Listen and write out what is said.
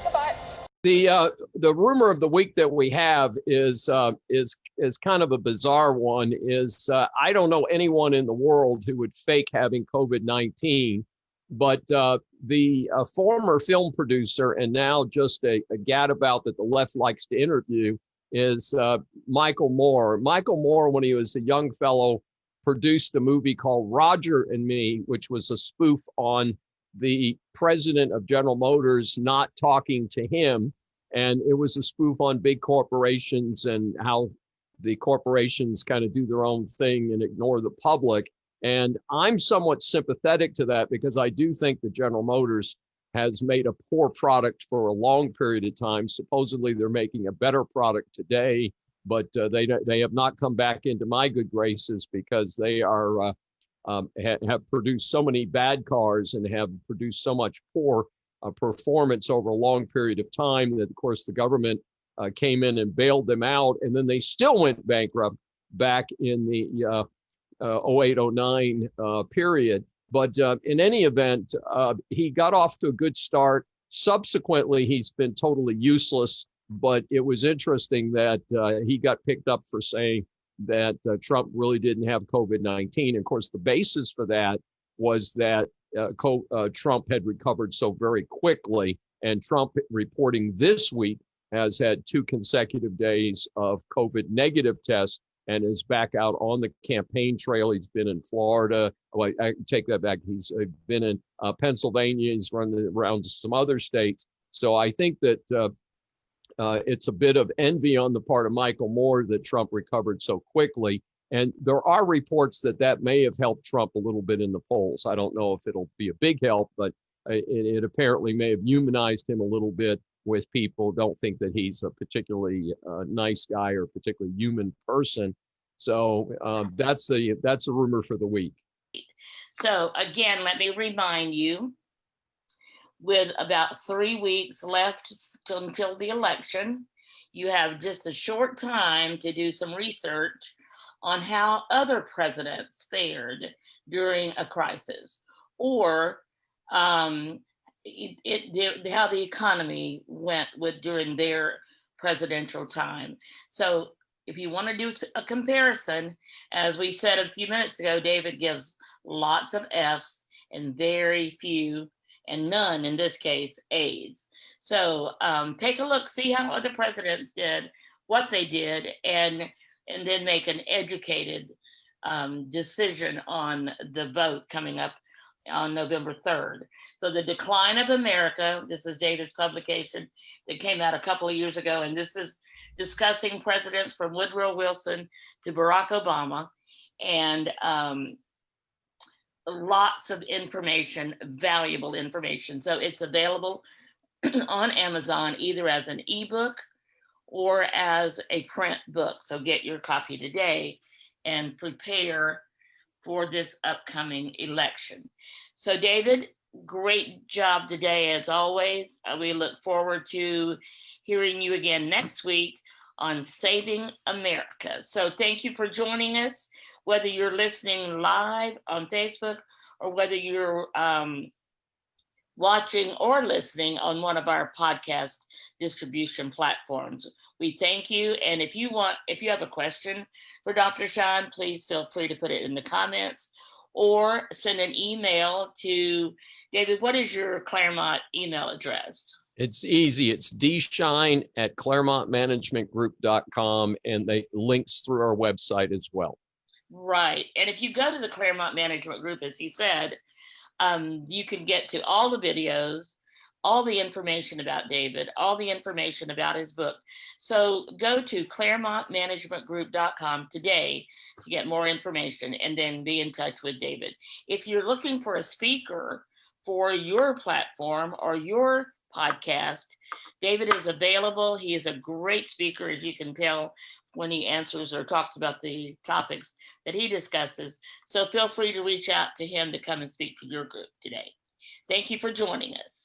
Goodbye. The rumor of the week that we have is kind of a bizarre one. I don't know anyone in the world who would fake having COVID-19, but the former film producer and now just a gadabout that the left likes to interview is Michael Moore. Michael Moore, when he was a young fellow, produced a movie called Roger and Me, which was a spoof on the president of General Motors not talking to him. And it was a spoof on big corporations and how the corporations kind of do their own thing and ignore the public. And I'm somewhat sympathetic to that because I do think that General Motors has made a poor product for a long period of time. Supposedly they're making a better product today, but they have not come back into my good graces because they are have produced so many bad cars and have produced so much poor performance over a long period of time that, of course, the government came in and bailed them out, and then they still went bankrupt back in the 08-09 period. But in any event, he got off to a good start. Subsequently, he's been totally useless, but it was interesting that he got picked up for saying that Trump really didn't have COVID-19. Of course, the basis for that was that Trump had recovered so very quickly, and Trump reporting this week has had 2 consecutive days of COVID negative tests and is back out on the campaign trail. He's been in Florida. Oh, I take that back. He's been in Pennsylvania. He's run around some other states. So I think that it's a bit of envy on the part of Michael Moore that Trump recovered so quickly. And there are reports that may have helped Trump a little bit in the polls. I don't know if it'll be a big help, but it apparently may have humanized him a little bit with people. Don't think that he's a particularly nice guy or a particularly human person. So that's a rumor for the week. So again, let me remind you, with about 3 weeks left until the election, you have just a short time to do some research on how other presidents fared during a crisis, or how the economy went during their presidential time. So if you want to do a comparison, as we said a few minutes ago, David gives lots of F's and very few, and none in this case, A's. So take a look, see how other presidents did, what they did, and then make an educated decision on the vote coming up on November 3rd. So The Decline of America, this is David's publication that came out a couple of years ago, and this is discussing presidents from Woodrow Wilson to Barack Obama, and lots of information, valuable information. So it's available on Amazon either as an ebook or as a print book. So get your copy today and prepare for this upcoming election. So David, great job today as always. We look forward to hearing you again next week on Saving America. So thank you for joining us, whether you're listening live on Facebook or whether you're watching or listening on one of our podcast distribution platforms. We thank you. And if you have a question for Dr. Schein, please feel free to put it in the comments or send an email to David. What is your Claremont email address? It's easy. It's dschein@claremontmanagementgroup.com, and they links through our website as well. Right. And if you go to the Claremont Management Group, as he said, you can get to all the videos, all the information about David, all the information about his book. So go to ClaremontManagementGroup.com today to get more information and then be in touch with David. If you're looking for a speaker for your platform or your podcast, David is available. He is a great speaker, as you can tell when he answers or talks about the topics that he discusses. So feel free to reach out to him to come and speak to your group today. Thank you for joining us.